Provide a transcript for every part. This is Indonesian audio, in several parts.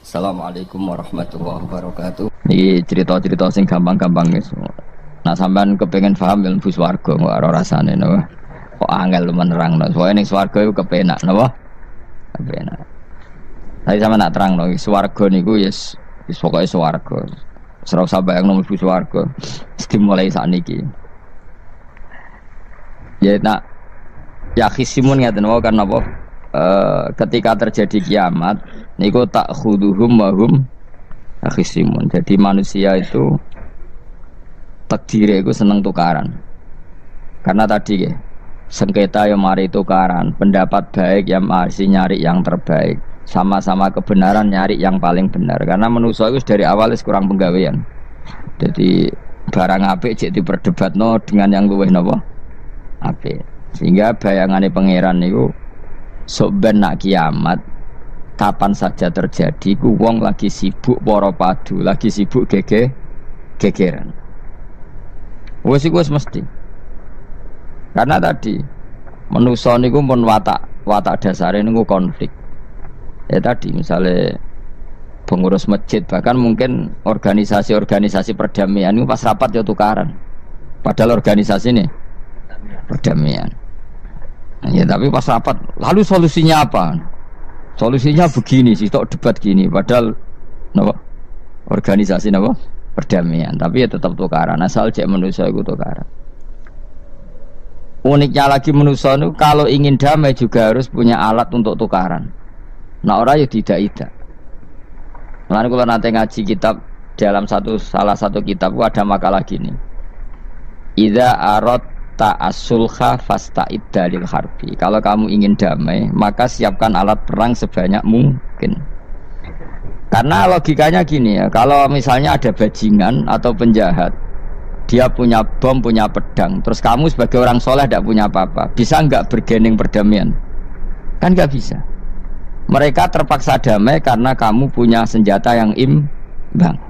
Assalamualaikum warahmatullahi wabarakatuh. Ini cerita-cerita sing gampang-gampang guys. Nah sampean kepengen paham ilmu swarga kok ora rasane napa? Kok angel menerangno. Soale ning swarga iku kepenak napa? Kepenak. Tapi sama nak terangno swarga niku yes pokoke swarga. Ora usah bayangno mlebu swarga. Dimulai sakniki. Ya nak ya khisimun ngaten wae kan napa? Ketika terjadi kiamat niku tak khuduhum wahum akhisimun. Jadi manusia itu takdir itu seneng tukaran. Karena tadi sengketa yang mari tukaran, pendapat baik yang masih nyari yang terbaik, sama-sama kebenaran nyari yang paling benar. Karena manusia itu dari awal kurang penggawean. Jadi barang apik cek diperdebatno dengan yang luwih napa? Apik. Sehingga bayangannya pangeran niku sok ben nak kiamat kapan saja terjadi ku wong lagi sibuk para padu, lagi sibuk gegeran. Wis iku wis mesti. Karena tadi manusa niku pun watak dasare niku konflik. Ya tadi misalnya pengurus masjid bahkan mungkin organisasi-organisasi perdamaian itu pas rapat ya tukaran. Padahal organisasi ini perdamaian. Ya tapi pas rapat, lalu solusinya apa? Solusinya begini sih, tok debat gini. Padahal, napa? Organisasi napa? Perdamaian. Tapi ya tetap tukaran. Asal cek manusia itu tukaran. Uniknya lagi manusia itu kalau ingin damai juga harus punya alat untuk tukaran. Nah orang ya tidak. Lalu kalau nanti ngaji kitab dalam salah satu kitab ada makalah gini. Idza arad ta'asulha fasta'id dalil harbi. Kalau kamu ingin damai, maka siapkan alat perang sebanyak mungkin. Karena logikanya gini ya, kalau misalnya ada bajingan atau penjahat, dia punya bom, punya pedang, terus kamu sebagai orang soleh tidak punya apa-apa, bisa nggak bergening perdamaian? Kan nggak bisa. Mereka terpaksa damai karena kamu punya senjata yang imbang.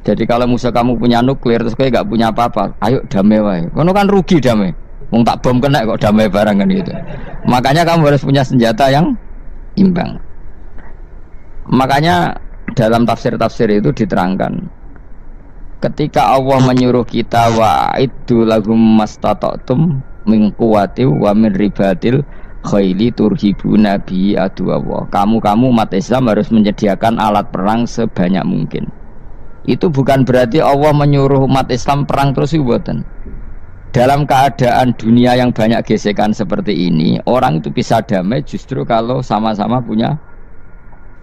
Jadi kalau musuh kamu punya nuklir terus kayak gak punya apa-apa, ayo damai wae. Kono kan rugi damai. Wong tak bom kena kok damai barang kan gitu. Makanya kamu harus punya senjata yang imbang. Makanya dalam tafsir-tafsir itu diterangkan ketika Allah menyuruh kita wa'iddu lahum mastata'tum min quwwati wa min ribatil khaili turhibuna bi aduwallah. Kamu umat Islam harus menyediakan alat perang sebanyak mungkin. Itu bukan berarti Allah menyuruh umat Islam perang terus ibuatan. Dalam keadaan dunia yang banyak gesekan seperti ini, orang itu bisa damai justru kalau sama-sama punya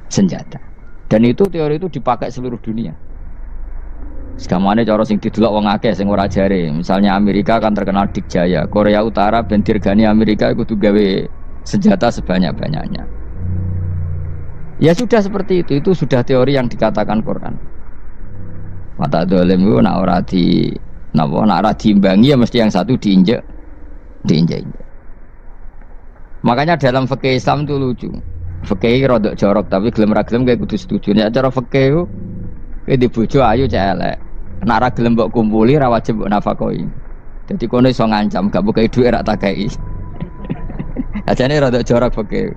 senjata. Dan itu teori itu dipakai seluruh dunia. Segamane cara sing didelok wong akeh sing ora jare. Misalnya Amerika kan terkenal dikjaya, Korea Utara ben dirgani Amerika kudu gawe senjata sebanyak-banyaknya. Ya sudah seperti itu sudah teori yang dikatakan Quran. Mata dolim itu nak ora diimbangi ya mesti yang satu diinjek. Makanya dalam fikih Islam itu lucu. Fikih rodok jorok tapi gelem ra gelem kayak kudu setuju. Nek cara fikih itu kayak dibojo ayu cek elek. Nek ra gelem mbok kumpuli ra wajib mbok nafakoi. Jadi kono iso ngancam gak bukai dhuwit ra tak kei. Ajane rodok jorok fikih.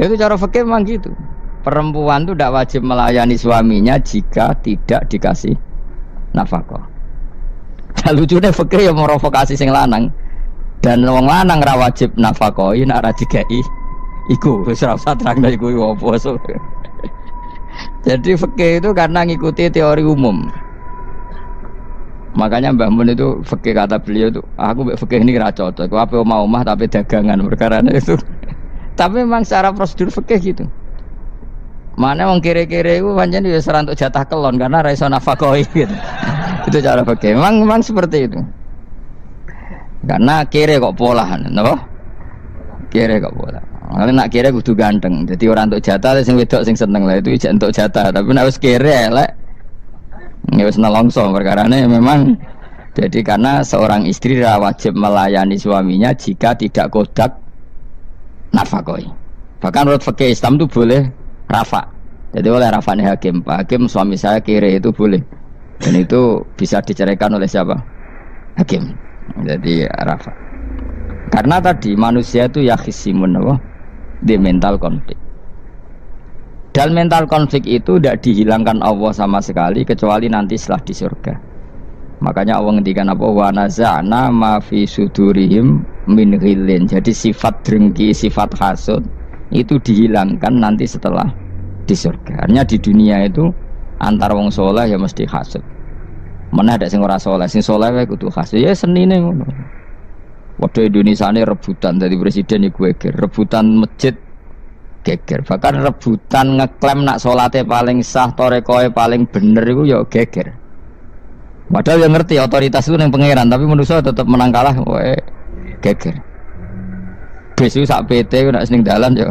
Itu cara fikih memang gitu. Perempuan itu tidak wajib melayani suaminya jika tidak dikasih nafkah. Lucunya fikih yang merovokasi sing lanang dan wong lanang ra wajib nafkahi nek ra dikai iku wis ora usah terangno iku opo. Jadi fikih itu karena ngikuti teori umum. Makanya Mbah Mun itu fikih kata beliau itu aku mbek fikih ini ra cocok. Aku ape omah tapi dagangan perkara itu. Tapi memang secara prosedur fikih gitu. Mana wong kere-kere itu pancen wis ora entuk jatah kelon karena ra iso nafkahi gitu. Itu cara pakai. Memang seperti itu. Karena kere kok polahan, napa? Kere kok pola. Kalau nak kere kudu ganteng. Jadi orang entuk jatah sing wedok sing seneng lah itu ijek entuk jatah, tapi nek wis kere elek ya wis nelongso perkarane memang. Jadi karena seorang istri wajib melayani suaminya jika tidak kodak nafkahi. Bahkan menurut fikih Islam itu boleh rafa. Jadi oleh rafanya hakim, Pak Hakim suami saya kere itu boleh. Dan itu bisa diceraikan oleh siapa? Hakim. Jadi rafa. Karena tadi manusia itu yakhisimun di mental konflik. Dan mental konflik itu tidak dihilangkan Allah sama sekali kecuali nanti setelah di surga. Makanya Allah ngendikan apa, wa naza'na ma fi sudurihim min ghillin. Jadi sifat dengki, sifat hasud itu dihilangkan nanti setelah di surga. Artinya di dunia itu antar wong soleh ya mesti hasud. Mana ada sing ora soleh, sing soleh wae kudu hasud. Ya senine ngono. Waduh Indonesia ini rebutan dari presiden iku geger, rebutan masjid geger. Bahkan rebutan ngeklaim nak salate paling sah, torekoe paling bener iku ya geger. Padahal yang ngerti otoritas itu yang pangeran, tapi manusia tetap menang kalah, wae geger. Bis itu sak PT nak seneng dalan ya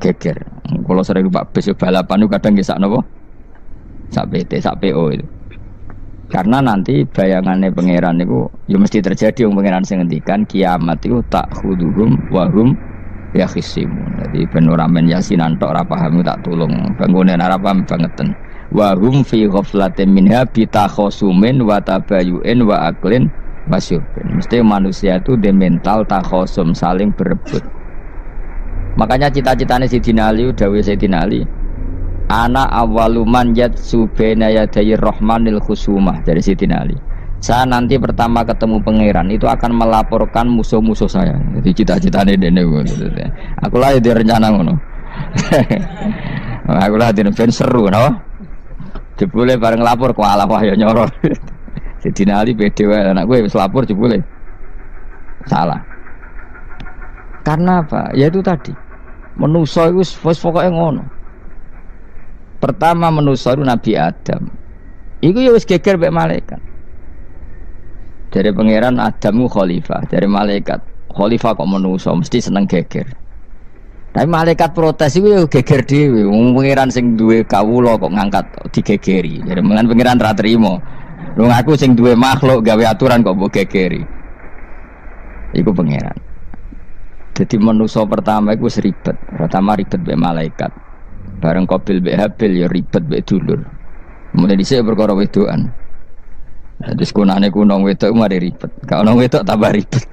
geger. Kalau sering Pak bis balapan itu kadang nggih sak napa? Sak PT, sak PO itu. Karena nanti bayangannya pangeran itu ya mesti terjadi, yang pangeran sing ngendikan kiamat itu tak khuduhum wahum ya khisimun. Jadi ben ora men yasinan tok ora paham tak tulung bangunan ora paham bangeten. Wahum fi ghaflatin minha bitakhosumin wa tabayu'in wa aklin wasyubin. Mesti manusia itu de mental takhosum, saling berebut. Makanya cita-citanya Sayyidina Ali, dawuh Sayyidina Ali, ana awaluman yatsu baina yadayi rahmanil khusumah, dari Sayyidina Ali. Saya nanti pertama ketemu pangeran itu akan melaporkan musuh-musuh saya. Jadi cita-citanya dene ngono. Aku lah di rencana ngono. Aku lah di ben seru no. Jebule bareng lapor kok alah wah ya nyoro. Sayyidina Ali pede wae anak gue wis lapor jebule. Salah. Karena apa? Ya itu tadi. Manusa iku wis pokoke ngono. Pertama manusia itu Nabi Adam. Iku ya wis geger mek malaikat. Dari pangeran Adamu khalifah, dari malaikat khalifah kok manusia mesti seneng geger. Tapi malaikat protes iku ya geger dhewe. Wong pangeran sing duwe kawula kok ngangkat digegeri. Jadi mengan pangeran ra trimo. Wong aku sing duwe makhluk gawe aturan kok mbok gegeri. Iku pangeran. Jadi manusia pertama iku ribet. Pertama ribet mek malaikat. Bareng Qabil mbek Habil ya ribet mbek dulur. Mulai dhisik perkara wedokan. Jadi sekunane kunong wedok mari ribet. Ka ono wedok tambah ribet.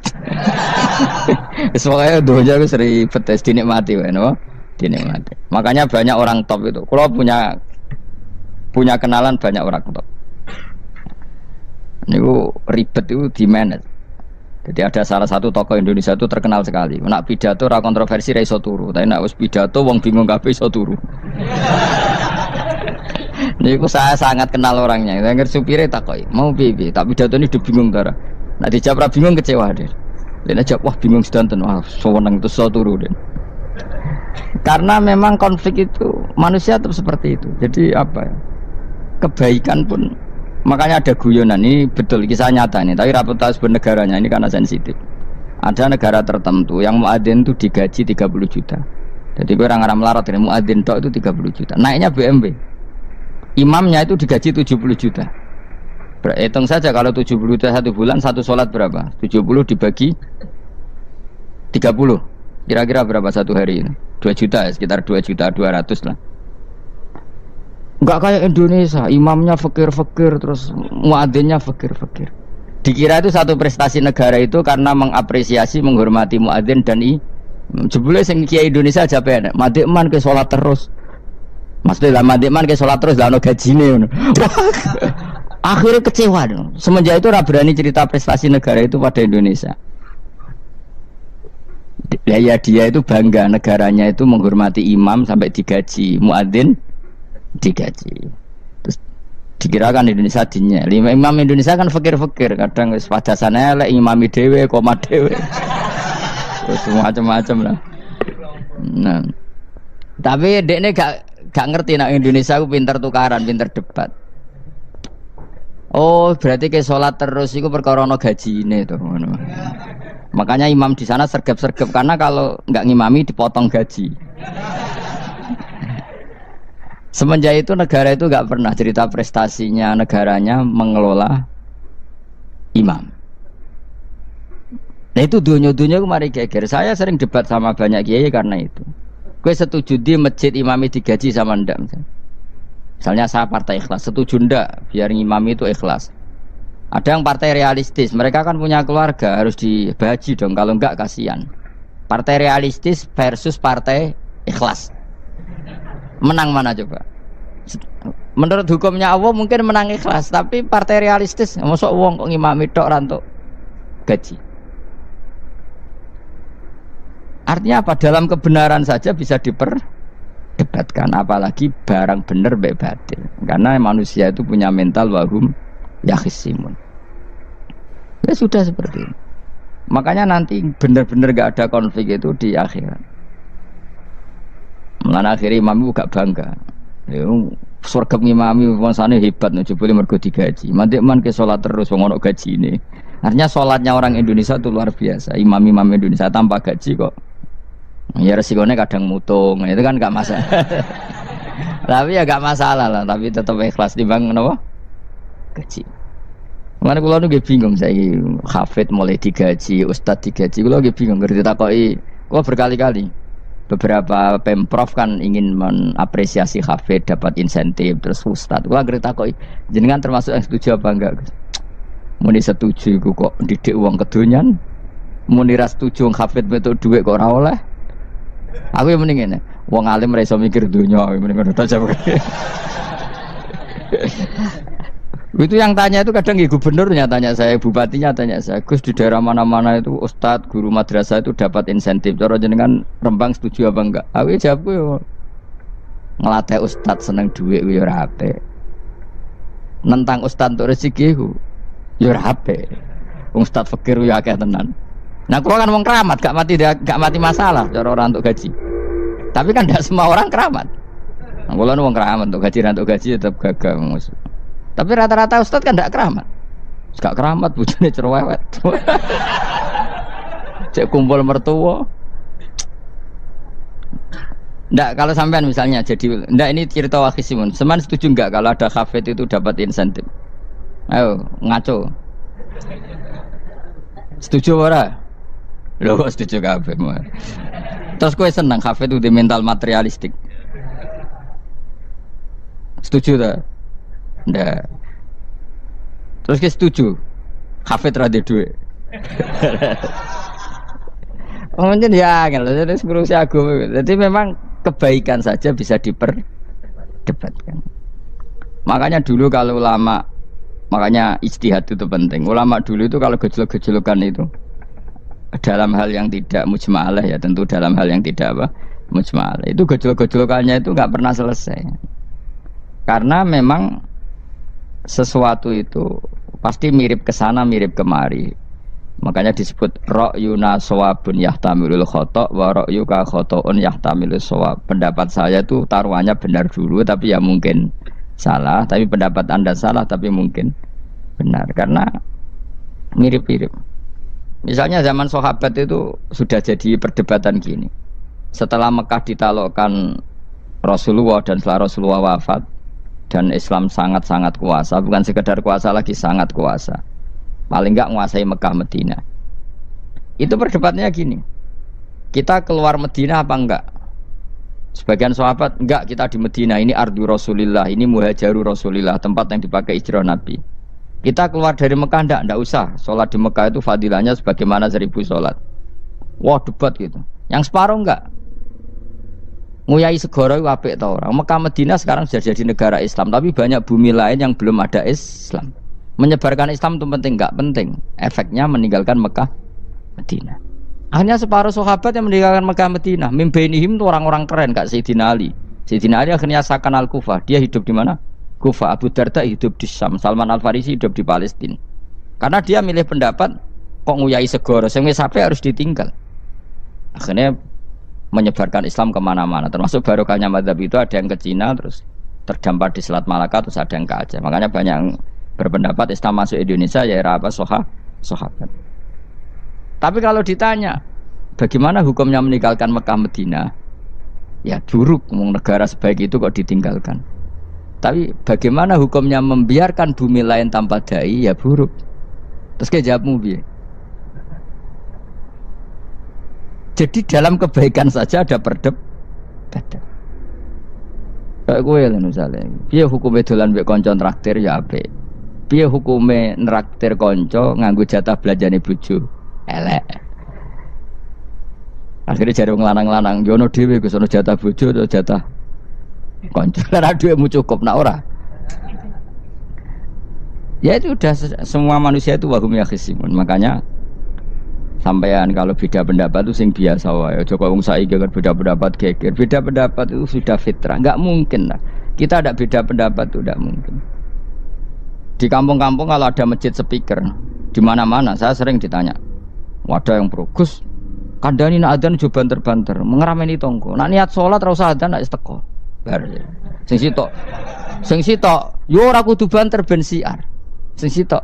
Wis pokoke donya wis ribet wis dinikmati wae no. Dinikmati. Makanya banyak orang top itu. Kalau punya kenalan banyak orang top. Niku ribet itu di manage. Jadi ada salah satu tokoh Indonesia itu terkenal sekali. Nak pidato ra kontroversi ra iso turu, tapi nak wis pidato wong bingung kabeh iso turu. Niku saya sangat kenal orangnya. Saya supire takoki, "Mau piye? Tak pidato ini bingung ta." Nak dijawab ra bingung kecewa deh. Lha jawab wah bingung sedanten, wah seneng terus iso turu deh. Karena memang konflik itu manusia tetap seperti itu. Jadi apa ya? Kebaikan pun makanya ada guyonan, ini betul kisah nyata ini, tapi reputasi bernegaranya ini karena sensitif. Ada negara tertentu yang muadzin itu digaji 30 juta. Jadi orang Arab melarat ini muadzin tok itu 30 juta. Naiknya BMW. Imamnya itu digaji 70 juta. Hitung saja kalau 70 juta satu bulan, satu sholat berapa? 70 dibagi 30. Kira-kira berapa satu hari ini? 2 juta, sekitar 2 juta 200 lah. Enggak kayak Indonesia, imamnya fakir-fakir terus muadzinnya fakir-fakir. Dikira itu satu prestasi negara itu karena mengapresiasi, menghormati muadzin dan jebule sing kiai Indonesia aja penek. Madikman ke salat terus. Maksudnya lah madikman ke salat terus lah ono gajine ngono. Akhirnya kecewa dong. Semenjak itu ora berani cerita prestasi negara itu pada Indonesia. Ya dia itu bangga negaranya itu menghormati imam sampai digaji, muadzin digaji. Terus dikirakan Indonesia dinya. Imam Indonesia kan fakir-fakir, kadang wis padasane elek imami dhewe, koma dhewe. Terus macam-macam lah. Nah. Tapi dekne gak ngerti nak Indonesia ku pinter tukaran, pinter debat. Oh, berarti ke salat terus iku perkara ana gajine to ngono. Makanya imam di sana sergap-sergap karena kalau enggak ngimami dipotong gaji. Semenjak itu negara itu nggak pernah cerita prestasinya negaranya mengelola imam. Nah itu dunia-dunia kemarin geger. Saya sering debat sama banyak kiai karena itu. Gue setuju di masjid imami digaji sama ndak. Misalnya saya partai ikhlas, setuju ndak biar imami itu ikhlas. Ada yang partai realistis, mereka kan punya keluarga harus dibaji dong, kalau enggak kasihan. Partai realistis versus partai ikhlas. Menang mana coba? Menurut hukumnya Allah mungkin menang ikhlas, tapi partai realistis, mosok wong kok ngimami tok ra entuk gaji. Artinya apa? Dalam kebenaran saja bisa diperdebatkan, apalagi barang bener mbek batil. Karena manusia itu punya mental wahum yakhisimun. Ya sudah seperti ini. Makanya nanti benar-benar gak ada konflik itu di akhirat. Mulane akhirnya imam gak bangga. Ya surga ngimami wangsane hebat jebule mergo digaji. Mandek man ke salat terus wong ono gajine. Artinya salatnya orang Indonesia itu luar biasa. Imam-imam Indonesia tanpa gaji kok. Ya resikonya kadang mutung, itu kan gak masalah. Tapi ya gak masalah lah, tapi tetap ikhlas timbang napa? Gaji. Mana kula nu bingung saya hafid mulai digaji, ustad digaji, kula bingung ngerti takoki. Kula berkali-kali beberapa pemprov kan ingin mengapresiasi hafid dapat insentif terus ustad. Kula ngerti takoki jenengan termasuk yang setuju apa enggak? Muni setuju iku kok didik uang kedonyan. Muni ra setuju hafid metu dhuwit kok ora oleh. Aku yang mending ngene, wong alim ra iso mikir donya, mending ngono ta jawab. Itu yang tanya itu kadang gubernurnya tanya saya, bupatinya tanya saya, Gus di daerah mana-mana itu ustadz, guru madrasah itu dapat insentif. Cara jenengan Rembang setuju apa enggak? Aku jawabku yo ngelatih ustadz seneng duit yo ora apik. Nentang ustadz untuk rezeki ku yo ora apik. Wong ustadz fakir yo akeh tenan. Nah, kula kan wong keramat, gak mati masalah cara orang untuk gaji. Tapi kan tidak semua orang keramat. Nah, kula wong keramat untuk gaji tetap gagal. Tapi rata-rata ustaz kan tidak keramat. Gak keramat bojone cerewet. Cek kumpul mertua. Ndak, kalau sampean misalnya jadi ndak, ini cerita Wakhisimun. Seman setuju enggak kalau ada hafid itu dapat insentif? Ayo ngaco. Setuju ora? Loh kok setuju kabeh. Terus kowe seneng hafid itu di mental materialistik. Setuju ta? Ndak. Terus ke setuju hafid ra duwe. Mungkin ya kan, jadi ngurusi agama. Jadi memang kebaikan saja bisa diperdebatkan. Makanya dulu kalau ulama, makanya ijtihad itu penting. Ulama dulu itu kalau gejolak-gejolokan itu dalam hal yang tidak mujma'alah, ya tentu dalam hal yang tidak apa mujma'alah, itu gejolak-gejolokannya itu nggak pernah selesai. Karena memang sesuatu itu pasti mirip ke sana mirip kemari. Makanya disebut ra'yuna shawabun yahtamilul khata' wa ra'yuka khata'un yahtamilus shawab. Pendapat saya itu taruhannya benar dulu tapi ya mungkin salah, tapi pendapat Anda salah tapi mungkin benar karena mirip-mirip. Misalnya zaman sahabat itu sudah jadi perdebatan gini. Setelah Mekah ditaklukkan Rasulullah dan setelah Rasulullah wafat dan Islam sangat-sangat kuasa, bukan sekedar kuasa lagi, sangat kuasa. Paling enggak menguasai Mekah Madinah. Itu perdebatannya gini. Kita keluar Madinah apa enggak? Sebagian sahabat enggak, kita di Madinah, ini ardu Rasulillah, ini muhajaru Rasulillah, tempat yang dipakai hijrah Nabi. Kita keluar dari Mekah enggak usah. Sholat di Mekah itu fadilahnya sebagaimana 1000 sholat. Wah, debat gitu. Yang separuh enggak. Nguyai segoro itu apik ta ora. Mekah Madinah sekarang sudah jadi negara Islam, tapi banyak bumi lain yang belum ada Islam. Menyebarkan Islam itu penting enggak? Penting. Efeknya meninggalkan Mekah Madinah. Akhirnya separuh sahabat yang meninggalkan Mekah Madinah. Mimbenihim itu orang-orang keren, Kak Sayyidina Ali. Sayyidina Ali akhirnya Sakan Al-Kufah. Dia hidup di mana? Kufah. Abu Darda hidup di Syam. Salman Al-Farisi hidup di Palestina. Karena dia milih pendapat kok nguyai segoro, sing wis sampai harus ditinggal. Akhirnya menyebarkan Islam kemana-mana, termasuk barokahnya mazhab itu ada yang ke Cina, terus terdampar di Selat Malaka, terus ada yang ke Aceh. Makanya banyak yang berpendapat Islam masuk Indonesia ya era apa sahabat. Tapi kalau ditanya bagaimana hukumnya meninggalkan Mekah Madinah, ya buruk, negara sebaik itu kok ditinggalkan. Tapi bagaimana hukumnya membiarkan bumi lain tanpa dai, ya buruk. Terus kayak jawabmu piye? Jadi dalam kebaikan saja ada perdebatan. Kayak gue lah misalnya, piye hukumnya dolan mbek kanca traktir ya apik. Piye hukumnya nraktir kanca nganggo jatah belanjane bojo? Elek. Akhirnya jare wong lanang-lanang, yo ono dhewe Gus ono jatah bojo atau jatah Konco ora duitmu cukup nak ora. Ya itu udah semua manusia itu wahum yakhisimun. Makanya sampean kalau beda pendapat itu sing biasa wae. Aja kok wong saiki kan beda pendapat geger. Beda pendapat itu sudah fitrah. Enggak mungkin lah. Kita ada beda pendapat itu enggak mungkin. Di kampung-kampung kalau ada masjid speaker di mana-mana saya sering ditanya. Wadah yang progus kandhani nak adzan jo banter-banter, mengerameni tonggo. Nak niat salat ora usah adzan nak teko. Bar. Sing sitok yo ora kudu banter ben siar. Sing sitok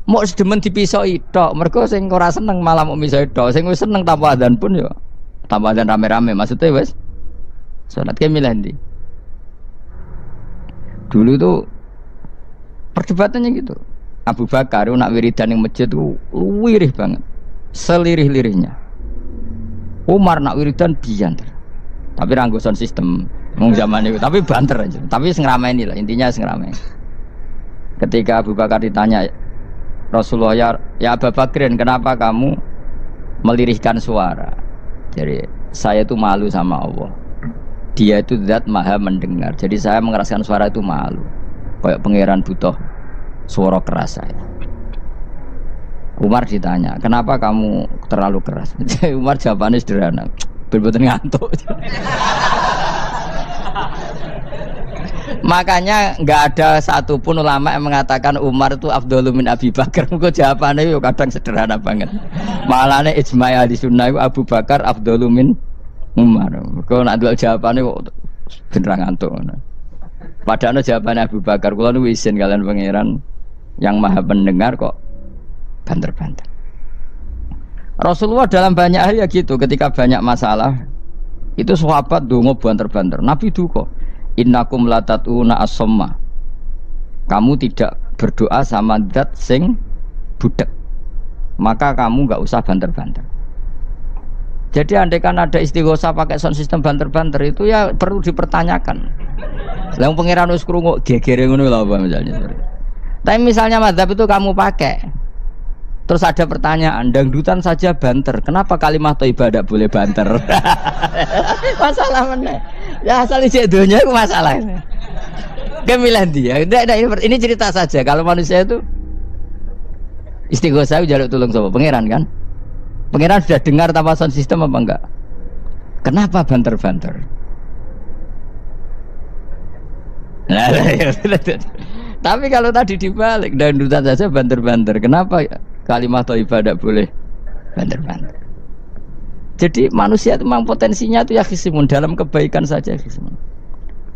mau sedemen dipisoi tok, mergo sing ora seneng malah mau misoi tok, sing wis seneng tanpa adzan pun yo tanpa adzan rame-rame maksudnya wis salat ke milih ndi. Dulu tuh perdebatannya gitu. Abu Bakar nak wiridan yang masjid tuh wirih banget, selirih-lirihnya. Umar nak wiridan bianter, tapi ranggosan sistem mung zaman itu, tapi banter aja, tapi ngerameni lah, intinya ngerameni. Ketika Abu Bakar ditanya Rasulullah, ya Abu Bakrin, kenapa kamu melirihkan suara? Jadi saya itu malu sama Allah. Dia itu zat maha mendengar. Jadi saya mengeraskan suara itu malu. Kayak pangeran butuh suara keras saya. Umar ditanya, kenapa kamu terlalu keras? Umar jawabannya sederhana, bener-bener ngantuk. Makanya nggak ada satupun ulama yang mengatakan Umar itu afdhalu min Abi Bakar. Kok jawabannya yo kadang sederhana banget. Malahnya ijma' ahli sunnah Abu Bakar afdhalu min Umar. Kok nak ndelok jawabannya kok bener ngantuk. Padahal jawabannya Abu Bakar, kula nu izin kalian pangeran yang maha pendengar kok banter-banter. Rasulullah dalam banyak hal ya gitu, ketika banyak masalah itu sahabat donga banter-banter. Nabi duka, innakum latatuna as-somma. Kamu tidak berdoa sama zat sing budek, maka kamu enggak usah banter-banter. Jadi andaikan ada istighosah pakai sound system banter-banter itu ya perlu dipertanyakan. Lah pangeran wis krungu gegere ngono lho apa misalnya. Tapi misalnya mazhab itu kamu pakai, terus ada pertanyaan, dangdutan saja banter, kenapa kalimat thayyibah tidak boleh banter? Masalah mana? Ya asal isi dunia itu masalah. Kemilan dia. Ini cerita saja. Kalau manusia itu istighosah jaluk tulung sama pangeran kan? Pangeran sudah dengar tanpa sound system apa enggak? Kenapa banter-banter? Nah, tapi kalau tadi dibalik dangdutan saja banter-banter, kenapa kalimat thayyibah tidak boleh banter-banter? Jadi manusia itu memang potensinya itu ya khisimun, dalam kebaikan saja khisimun.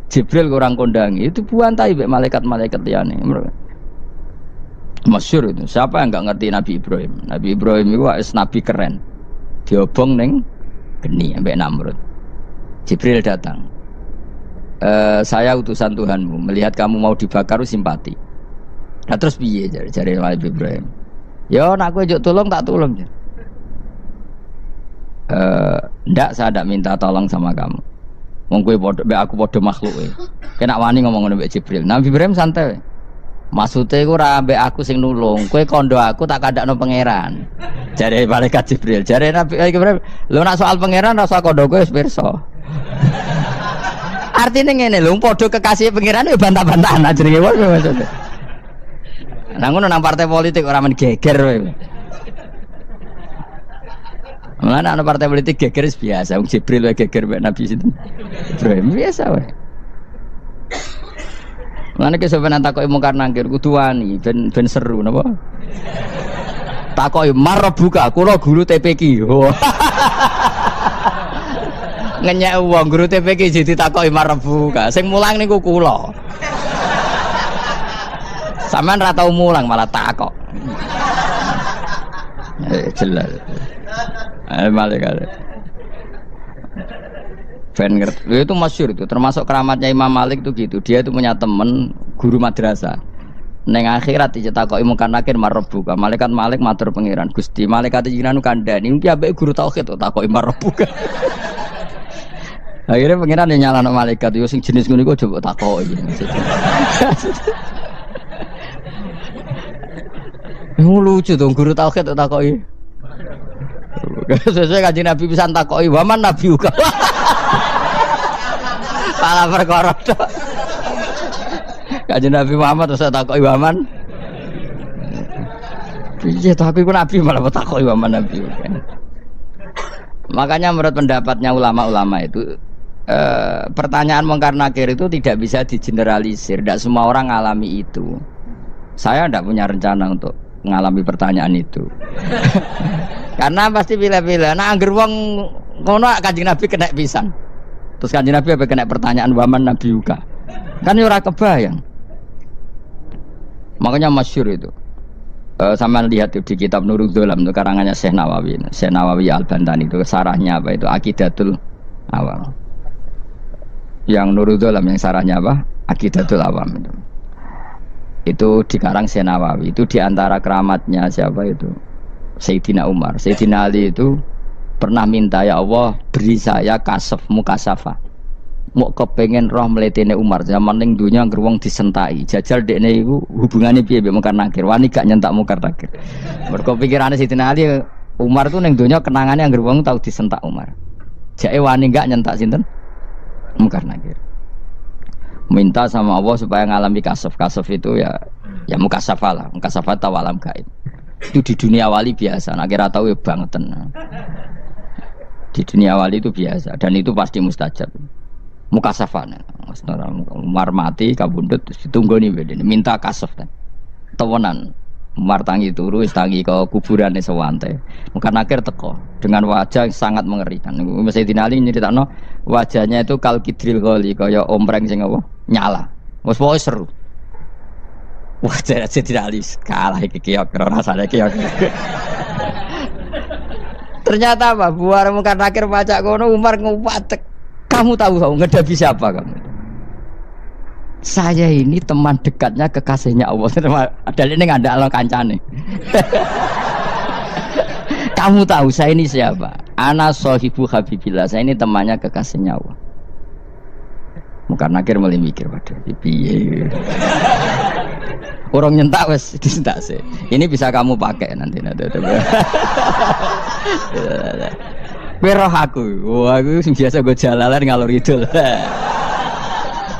Jibril kurang kondangi itu buantai malaikat-malaikat liyane. Masyhur itu. Siapa yang enggak ngerti Nabi Ibrahim? Nabi Ibrahim itu nabi keren. Diobong ning geni ambek Namrud. Jibril datang. Saya utusan Tuhanmu, melihat kamu mau dibakar simpati. Nah terus piye jare Nabi Ibrahim? Ya nak kowe njuk tolong tak tolong. Ndak, saya ndak minta tolong sama kamu. Wong kowe padha aku padha makhluk kowe. Kena wani ngomong ngono mbek Jibril. Nabi Ibrahim santai. Maksude iku ora ambek aku sing nulung, kowe kondo aku tak kandakno pangeran. Jare malaikat Jibril, jare Nabi Ibrahim, lho nak soal pangeran rasa kondo kowe wis pirsa. Artine ngene lho, padha kekasih pangeran ya bantah-bantahan jenenge wae maksudnya. Lah ngono nang partai politik ora men geger kowe. Mana ana partai politik geger biasa, wong Jibril wae geger mbek Nabi sinten. Ibrahim biasa wae. Mulane ki sampeyan takoki mungkar nangkir kudu wani ben seru napa? Takoki marbuka, kula guru TPQ. Ngenyek wong guru TPQ jadi takoki marbuka. Sing mulang niku kula. Sampeyan ra tau mulang malah takok. Jelas. Malaikat. Ben ngerti itu masyhur itu, termasuk keramatnya Imam Malik itu gitu. Dia itu punya teman guru madrasah. Neng akhirat dicetakoki mungkar nakir marbuka. Malaikat Malik matur pangeran, Gusti, malaikat jenengan kandhani iki ambek guru tauhid to takoki marbuka. Akhirnya pangeran yang nyalano malaikat yo sing jenis ngono iku coba takoki. Lucu dong guru tauhid to takoki. Sesuai Kanjeng Nabi pisan takoki, "Waman nabiuka?" Malah perkara tok. Kanjeng Nabi Muhammad terus takoki Waman. Piye to aku Nabi malah takoki Waman Nabi. Makanya menurut pendapatnya ulama-ulama itu pertanyaan mungkar nakir itu tidak bisa digeneralisir. Tidak semua orang ngalami itu. Saya tidak punya rencana untuk mengalami pertanyaan itu. Karena pasti pilih-pilih. Nah, angger wong ngono Kanjeng Nabi kena pisan. Terus Kanjeng Nabi apa kena pertanyaan waman Nabi Yuka. Kan ora kebayang. Makanya masyhur itu. Sama lihat di kitab Nurul Dholam itu karangannya Syekh Nawawi. Syekh Nawawi Al-Bantani itu sarahnya apa itu Aqidatul Awam. Yang Nurul Dholam yang sarahnya apa? Aqidatul Awam itu. Itu dikarang Syekh Nawawi. Itu diantara keramatnya siapa itu? Sayyidina Umar. Sayyidina Ali itu pernah minta ya Allah beri saya kasaf mukasafah. Mau kepengen roh meletene Umar zaman ning dunya angger wong disentai. Jajal dekne iku hubungane piye mbek mungkar nakir. Wani gak nyentak mungkar nakir. Mergo pikirane Sayyidina Ali Umar tuh ning dunya kenangane angger wong tau disentak Umar. Jake wani gak nyentak sinten? Mungkar nakir. Minta sama Allah supaya ngalami kasaf. Kasaf itu ya mukasafah lah. Mukasafah tawalam gaib. Itu di dunia wali biasa. Nah kira tahu ya bangetan. Di dunia wali itu biasa dan itu pasti mustajab. Mukasafah. Umar mati kabundut ditunggu nih bedene minta kasaf kan. Tawanan. Umar tangi turu tangi ke kuburane sewante. Mungkin akhir teko dengan wajah yang sangat mengerikan. Sayyidina Ali nyeritakno wajahnya itu kal kidril ghali kaya ompreng sing apa nyala. Wes pokoke seru. Wajah Sayyidina Ali kalah iki kiok rasane kiok. Ternyata apa? Buar mungkin akhir pacak kono Umar ngupatek. Kamu tahu ngedapi siapa kamu? Saya ini teman dekatnya kekasihnya Allah. Ada ini nggak ada alam kancane. Kamu tahu saya ini siapa? Ana sohibu habibillah. Saya ini temannya kekasihnya Allah. Mungkin akhir mulai mikir, waduh, piye. Orang nyentak wes disentak sih. Ini bisa kamu pakai nanti. Beroh aku. Wah, aku biasa gue jalalan ngalor idul.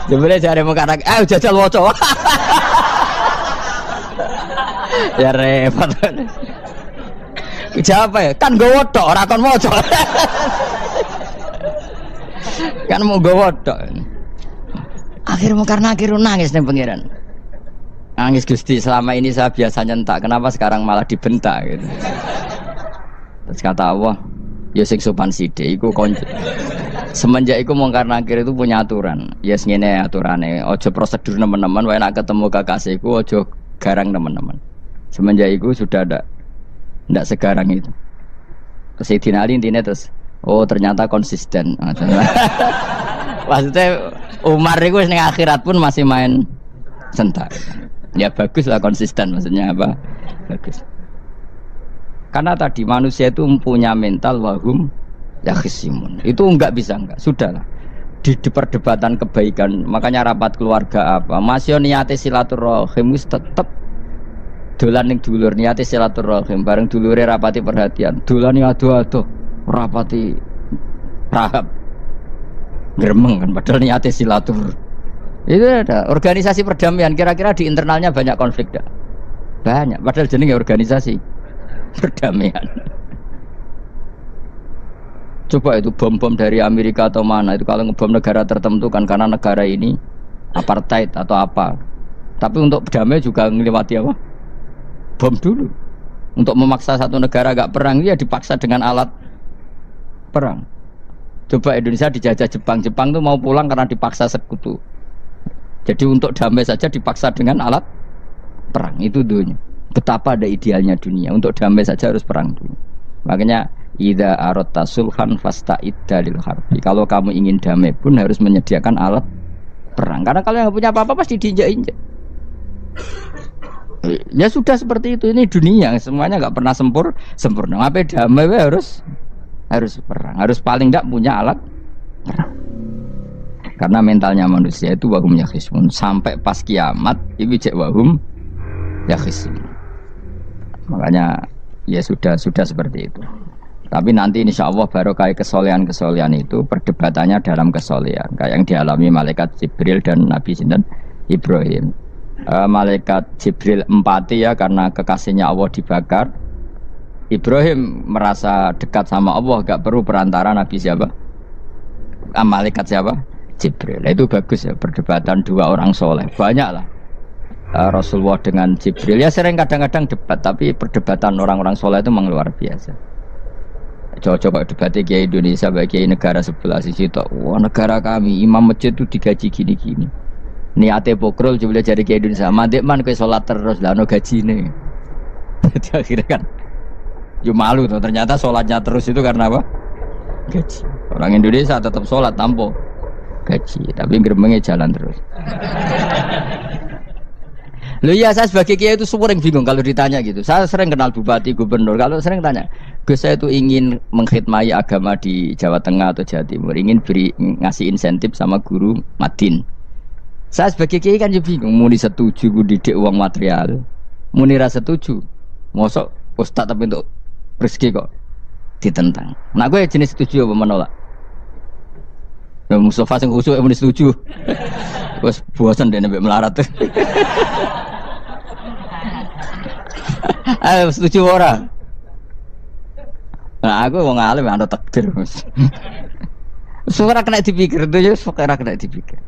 Jebule jare mung kanak, jajal waca. Ya repot. Jawab ya, kan gowo tok ora kon maca. Kan mau gowo tok. Akhir mung karena akhir nangis ning pangeran. Nangis Gusti, selama ini saya biasa nyentak, kenapa sekarang malah dibentak gitu. Terus kata Allah, ya sing sopan sithik iku konco. Semenjak itu mungkar nakir itu punya aturan. Ya ngene aturane, ojo prosedur teman-teman, wae nak ketemu kekasihku ojo garang teman-teman. Semenjak itu sudah ndak segarang itu. Sayyidina Ali intinya terus, oh ternyata konsisten. Maksudnya Umar itu ning akhirat pun masih main sentak. Ya bagus lah konsisten, maksudnya apa? Bagus. Karena tadi manusia itu mempunyai mental wahum ya khisimun. Itu enggak bisa enggak. Sudahlah. Di perdebatan kebaikan, makanya rapat keluarga apa? Masih niate silaturahim wis tetep dolan ning dulur niate silaturahim bareng dulure rapati perhatian. Dolan ado-ado rapati rahab. Gremeng kan padahal niate silatur. Itu ada organisasi perdamaian, kira-kira di internalnya banyak konflik enggak? Banyak, padahal jenenge organisasi perdamaian. Coba itu bom-bom dari Amerika atau mana itu kalau ngebom negara tertentu kan karena negara ini apartheid atau apa. Tapi untuk damai juga ngelewati apa? Bom dulu. Untuk memaksa satu negara agak perang dia dipaksa dengan alat perang. Coba Indonesia dijajah Jepang, Jepang tuh mau pulang karena dipaksa sekutu. Jadi untuk damai saja dipaksa dengan alat perang itu dunia. Betapa ada idealnya dunia untuk damai saja harus perang dulu. Makanya idza aratta sulhan fasta'id dalil harbi. Kalau kamu ingin damai pun harus menyediakan alat perang. Karena kalau yang punya apa-apa pasti diinjak-injak. Ya sudah seperti itu, ini dunia semuanya nggak pernah sempurna. Apa damai harus perang, harus paling tidak punya alat perang. Karena mentalnya manusia itu wahum yakhismun sampai pas kiamat itu cek wahum yakhismun. Makanya ya sudah seperti itu. Tapi nanti insya Allah barokah kesolehan-kesolehan itu perdebatannya dalam kesolehan. Kayak yang dialami malaikat Jibril dan Nabi Sinten Ibrahim. Malaikat Jibril empati ya karena kekasihnya Allah dibakar. Ibrahim merasa dekat sama Allah, gak perlu perantara Nabi siapa? Malaikat siapa? Jibril. Itu bagus ya perdebatan dua orang soleh. Banyak lah. Rasulullah dengan Jibril ya sering kadang-kadang debat, tapi perdebatan orang-orang soleh itu memang luar biasa. Coba debatnya Kiai Indonesia bagi negara sebelah sisi itu, wah negara kami imam masjid itu digaji gini-gini. Niate pokrol coba jadi Kiai Indonesia, mandek man kayak sholat terus lah no gaji nih. Jadi akhirnya kan, yo malu tuh ternyata sholatnya terus itu karena apa? Gaji. Orang Indonesia tetap sholat tanpa gaji, tapi gerbangnya jalan terus. Loh iya, saya sebagai kiai itu sering bingung kalau ditanya gitu. Saya sering kenal bupati, gubernur. Kalau sering tanya, Gus saya itu ingin mengkhidmati agama di Jawa Tengah atau Jawa Timur, ingin ngasih insentif sama guru Madin. Saya sebagai kiai kan juga bingung. Muni setuju gue didik uang material, muni rasa setuju. Mosok ustaz tapi untuk rezeki kok ditentang. Nah gue jenis setuju apa menolak? Nah, Mustafa sing khusyuk muni setuju. Wes bosan deh nabi melarat. Ayo setuju orang. Nah aku wong alim ana takdir Mas. Suara kena dipikir itu ya suara kena dipikir.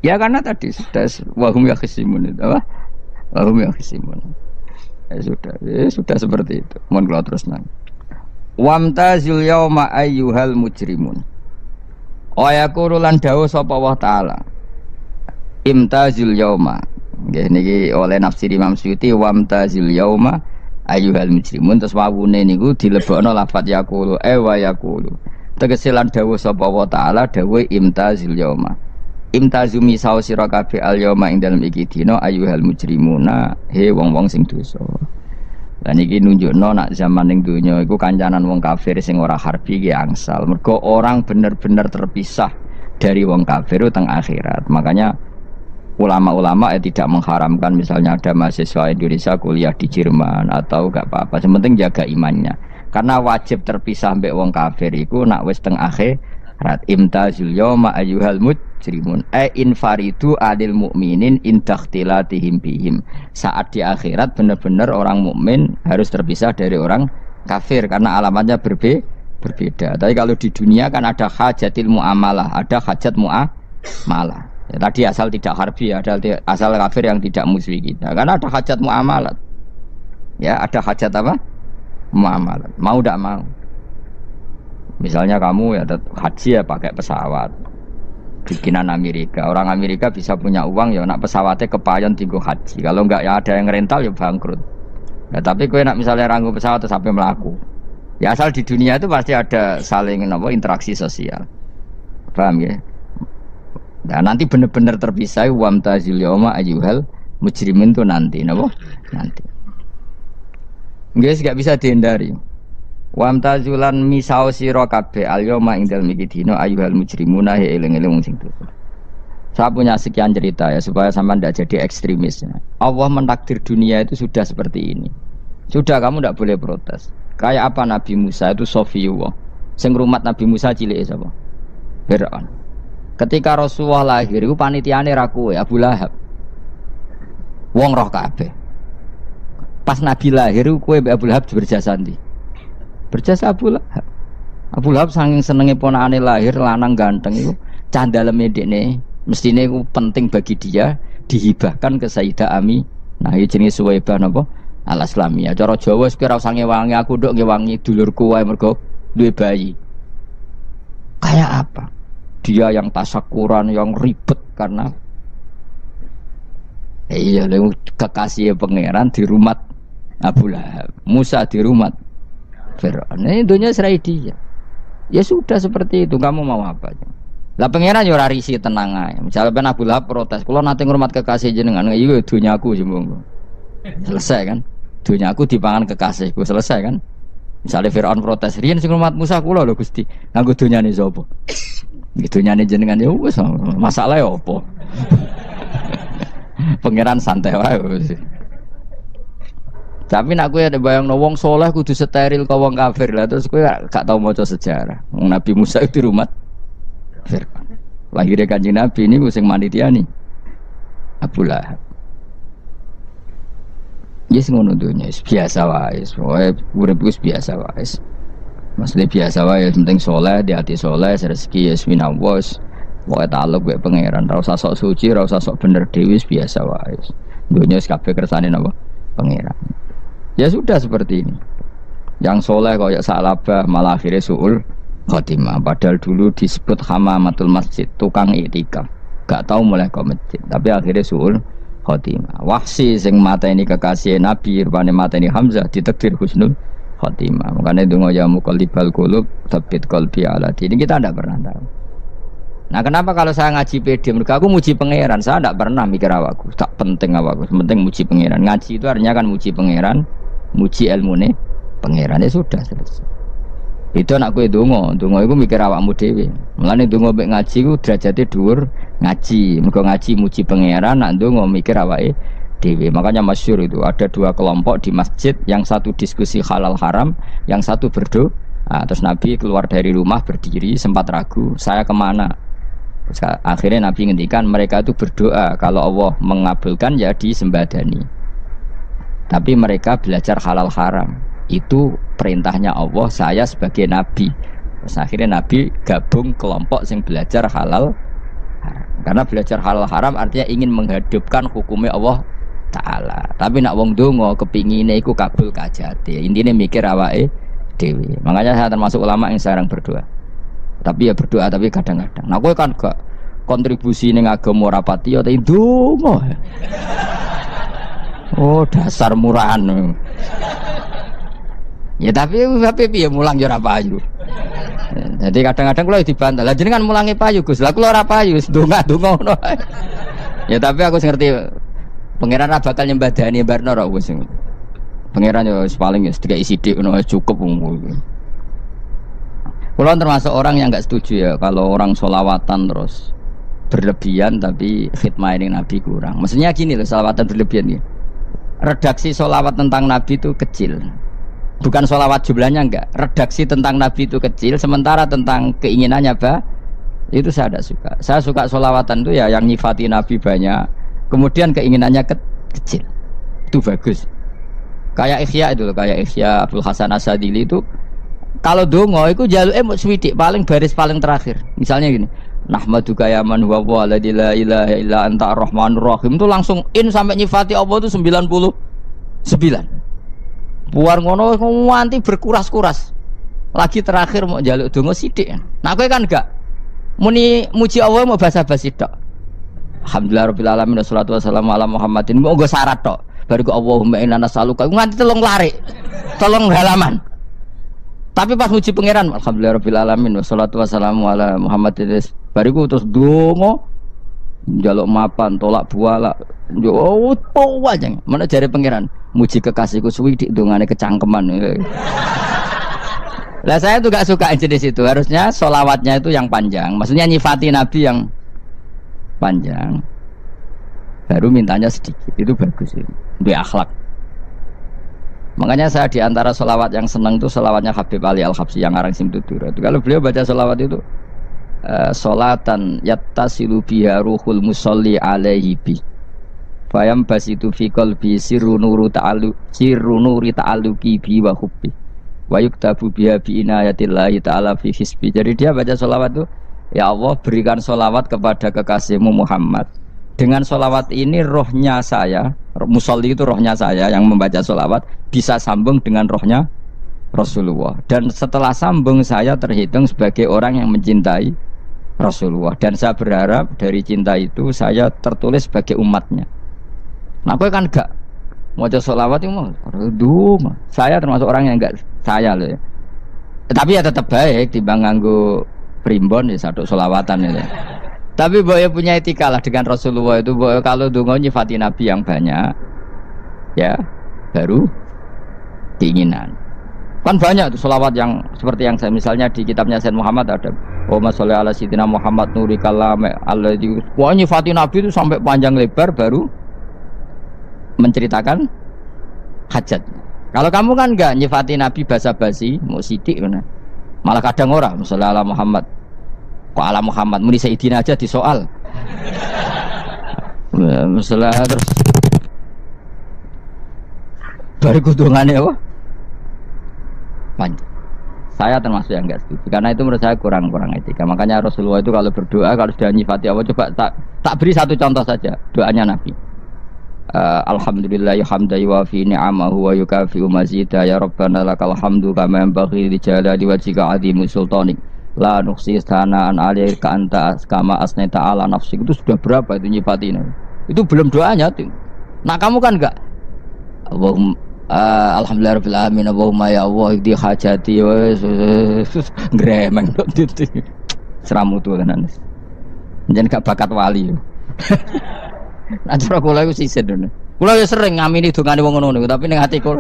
Ya karena tadi sudah wahum ya khisimun itu apa? Wahum ya khisimun. Ya sudah seperti itu. Mohon kalau terus nang. Wamtazil yauma ayyuhal mujrimun. Ayaqulu lan dawuh sapa Allah taala. Imtazil yauma. Nggih niki oleh nafsir Imam Suyuti wamtazil yauma ayyuhal mujrimun terus wawune niku dilebokno lafaz yaqulu wa yaqulu. Tegese lan dawuh sapa Allah taala dawuh imtazil yauma. Imtazumi saw sira kabeh al yauma ing dalem iki dina ayyuhal mujrimuna he wong-wong sing dosa. Lan iki nunjukno nak zaman ning donya iku kancanan wong kafir sing ora harbi ki angsal. Mergo orang bener-bener terpisah dari wong kafir teng akhirat. Makanya ulama-ulama tidak mengharamkan misalnya ada mahasiswa Indonesia kuliah di Jerman atau gak apa-apa, sementing jaga imannya. Karena wajib terpisah mbek wong kafir iku nak wis teng akhirat. Imtazul yauma ayyuhal mujrimun infaridu adil mukminin indakhtilatihim bihim. Saat di akhirat benar-benar orang mukmin harus terpisah dari orang kafir karena alamatnya berbeda. Tapi kalau di dunia kan ada hajatil muamalah, ada hajat muamalah. Ya, tadi asal tidak harbi, ada asal kafir yang tidak musuhi kita. Karena ada hajat muamalat. Ya, ada hajat apa? Muamalat. Mau tidak mau. Misalnya kamu ya haji ya pakai pesawat bikinan Amerika. Orang Amerika bisa punya uang ya nak pesawatnya kepayon tinggal haji. Kalau enggak ya ada yang rental ya bangkrut. Ya, tapi kau nak misalnya ranggu pesawat terus sampai melaku. Ya asal di dunia itu pasti ada saling interaksi sosial. Paham ya? Nah nanti benar-benar terpisah wamtazil yauma ayyuhal mujrimin itu nanti nanti guys gak bisa dihindari wamtazulan misao sira kabeh al yauma ing dalem iki dina ayyuhal mujrimuna he eling-eling sing dosa. Saya punya sekian cerita ya supaya sampean tidak jadi ekstremis ya. Allah mentakdir dunia itu sudah seperti ini. Sudah kamu tidak boleh protes. Kayak apa Nabi Musa itu Sofiyullah. Sing rumat Nabi Musa cilik sapa? Fir'aun. Ketika Rasulullah lahir itu panitiane ra kowe Abu Lahab. Wong roh kabeh. Pas Nabi lahir kowe mbek Abu Lahab berjasa ndi? Berjasa Abu Lahab. Abu Lahab saking senenge ponakane lahir lanang ganteng iku cah daleme dekne mestine iku penting bagi dia dihibahkan ke Sayyidah Ami. Nah iki jenenge Suwaibah napa? Al-Islamiyah. Cara Jawa wis ora usah ngewangi aku nduk ngewangi dulurku wae mergo duwe bayi. Kayak apa? Dia yang tasakuran, yang ribet karena iya kekasih pangeran di rumah Abu Lahab, Musa di rumah Fir'aun. Ini dunia serai dia. Ya sudah seperti itu. Kamu mau apa? Lah pangeran yo ora risi tenang ae. Misalnya Abu Lahab protes, "Kula nate ngurmat kekasih jenengan, iya dunyaku jembung." Selesai kan? Dunyaku dipangan kekasihku, selesai kan? Misalnya Fir'aun protes, "Riyen sing ngurmat Musa kula lho Gusti." Nganggo dunyane sapa? Gitu nyane jenengan ya wis masalah ya apa? Pangeran santai wae wis. Tapi nak kowe ada bayangno wong soleh kudu steril kok wong kafir lah terus kowe gak tau maca sejarah. Nabi Musa itu rumah Fir'aun. Lahirnya Kanjeng Nabi ini sing manitia nih Abu Lahab. Yes ngono dunya biasa wae, pokoke urip wis biasa wae. Maksudnya biasa wae penting soleh, di hati soleh, rezeki ya swinawos. Pokoke taluk wae pangeran, ora usah sok suci, ora usah sok bener dhewe biasa wae. Dunya wis kabeh kersane napa? Pangeran. Ya sudah seperti ini. Yang soleh kaya salabah malah akhirnya suul khotimah. Padahal dulu disebut hamamatul masjid, tukang iktikaf. Gak tahu mulai ke masjid, tapi akhirnya suul khotimah. Wahsi sing mata ini kekasih Nabi, rupane mata ini Hamzah ditakdir husnul khotimah. Makanya donga ya muqallibal qulub tsabbit qalbi ala dini. Kita tidak pernah tahu. Nah, kenapa kalau saya ngaji PD? Mereka aku muji pangeran, saya tidak pernah mikir awakku. Tak penting awakku, penting muji pangeran. Ngaji itu artinya kan muji pangeran, muji ilmune pangeran, ya sudah selesai. Itu anak kowe donga iku mikir awakmu dhewe. Mulane donga mek ngaji ku derajate dhuwur ngaji. Mergo ngaji muji pangeran, nak donga mikir awake dhewe. Makanya masyhur itu ada dua kelompok di masjid, yang satu diskusi halal haram, yang satu berdoa. Nah, terus Nabi keluar dari rumah berdiri sempat ragu, saya kemana? Terus, akhirnya Nabi ngendikan mereka itu berdoa kalau Allah mengabulkan ya disembadani. Tapi mereka belajar halal haram. Itu perintahnya Allah, saya sebagai Nabi. Terus akhirnya Nabi gabung kelompok yang belajar halal haram. Karena belajar halal haram artinya ingin menghidupkan hukumnya Allah Ta'ala. Tapi nak wong donga kepingine iku kabul kajate. Intine mikir awake dhewe. Makanya saya termasuk ulama yang jarang berdoa. Tapi ya berdoa tapi kadang-kadang. Nah kowe kan gak kontribusi ning agama ora pati ya ndonga. Oh dasar murahan. Ya tapi piye mulang ya ora payu. Jadi kadang-kadang kula dibantah. Lah jenengan mulangi payu Gus. Lah kula ora payu, ndonga-ndonga ngono. Ya tapi aku ngerti pangeran ra bakal nyembadani barno ra wis. Pangeran ya paling sedikit isi dik ngono cukup. Kula termasuk orang yang enggak setuju ya kalau orang sholawatan terus berlebihan tapi khidmah ini Nabi kurang. Maksudnya gini loh, sholawatan berlebihan ya. Redaksi sholawat tentang Nabi itu kecil. Bukan sholawat jumlahnya enggak. Redaksi tentang Nabi itu kecil, sementara tentang keinginannya itu saya tidak suka. Saya suka sholawatan itu ya yang nyifati Nabi banyak, kemudian keinginannya kecil. Itu bagus. Kayak Ihya itu loh, kayak Ihya Abdul Hasan As-Sadili itu kalau dongo itu jaluke mung swidik paling baris paling terakhir. Misalnya gini, nahmaduka ya man huwa la ilaha illa anta ar-rahmanur rahim, itu langsung in sampai nyifati Allah itu 99. Buar ngono nganti berkuras-kuras. Lagi terakhir mau jaluk dongo sithik. Nah kowe kan enggak muni muji Allah mau basa-basi tok. Alhamdulillah rabbil alamin wassalatu wassalamu ala Muhammadin. Mau nggo syarat tok. Baru ke Allahumma inna nas'aluka nganti telung lari. Telung halaman. Tapi pas muji pangeran alhamdulillah rabbil alamin wassalatu wassalamu ala Muhammadin. Bariku terus dongo njaluk mapan tolak buala. Yo aja. Mana jare pangeran muji kekasihku suwi dik dongane kecangkeman. Lah saya tuh gak suka jenis itu. Harusnya sholawatnya itu yang panjang. Maksudnya nyifati Nabi yang panjang. Baru mintanya sedikit. Itu bagus itu. Dia akhlak. Makanya saya diantara sholawat yang senang itu sholawatnya Habib Ali Al-Habsyi yang arang Simtutura. Kalau beliau baca sholawat itu sholatan yattasilu biha ruhul musolli alaihi bi fayam basitu fi qalbi sirru nuri ta'alluqi bi wa hubbi wa yuktabu biha bi inayatillahi ta'ala fi hisbi. Jadi dia baca sholawat itu, ya Allah berikan sholawat kepada kekasihmu Muhammad. Dengan sholawat ini rohnya saya, musolli itu rohnya saya yang membaca sholawat bisa sambung dengan rohnya Rasulullah. Dan setelah sambung saya terhitung sebagai orang yang mencintai Rasulullah. Dan saya berharap dari cinta itu saya tertulis sebagai umatnya. Nah aku kan enggak mau sholawat itu mau saya termasuk orang yang enggak saya loh ya. Tapi ya tetap baik dibanding nganggo primbon ya satu sholawatan ya. Tapi boyo punya etika lah dengan Rasulullah itu. Boyo kalau dongo nyifati Nabi yang banyak, ya baru keinginan. Kan banyak tuh sholawat yang seperti yang saya misalnya di kitabnya Sayyid Muhammad ada. Allahumma sholli ala sayyidina Muhammad nuri kalam alladzi. Wah nyifati Nabi itu sampai panjang lebar baru menceritakan hajat. Kalau kamu kan enggak nyifati Nabi basa-basi, mau sidik mana? Malah kadang orang, misalnya ala Muhammad, kok ala Muhammad, muni Sayyidina aja disoal. Misalnya terus baru kudungannya apa? Panjang. Saya termasuk yang enggak setuju, karena itu menurut saya kurang etika. Makanya Rasulullah itu kalau berdoa, kalau sudah nyifati Allah, coba tak beri satu contoh saja doanya Nabi. Alhamdulillah hamdan yuwafi ni'amahu wa yukafi'u mazidah ya Rabbana lakal hamdu kama yanbaghi li jalali wajhika 'azimi sultanik la nuhsi sana'an 'alaika anta kama asnaita 'ala nafsik. Itu sudah berapa itu nyifatin? Itu belum doanya tuh. Nah kamu kan enggak Allahumma alhamdulillah rabbil alamin Allahumma ya Allah di hajati gremeng itu seramu tuh tenan. Jangan gak bakat wali. Nah, cara kula iku sisih dene. Kula ya sering ngamini dongane wong ngono niku, tapi ning atiku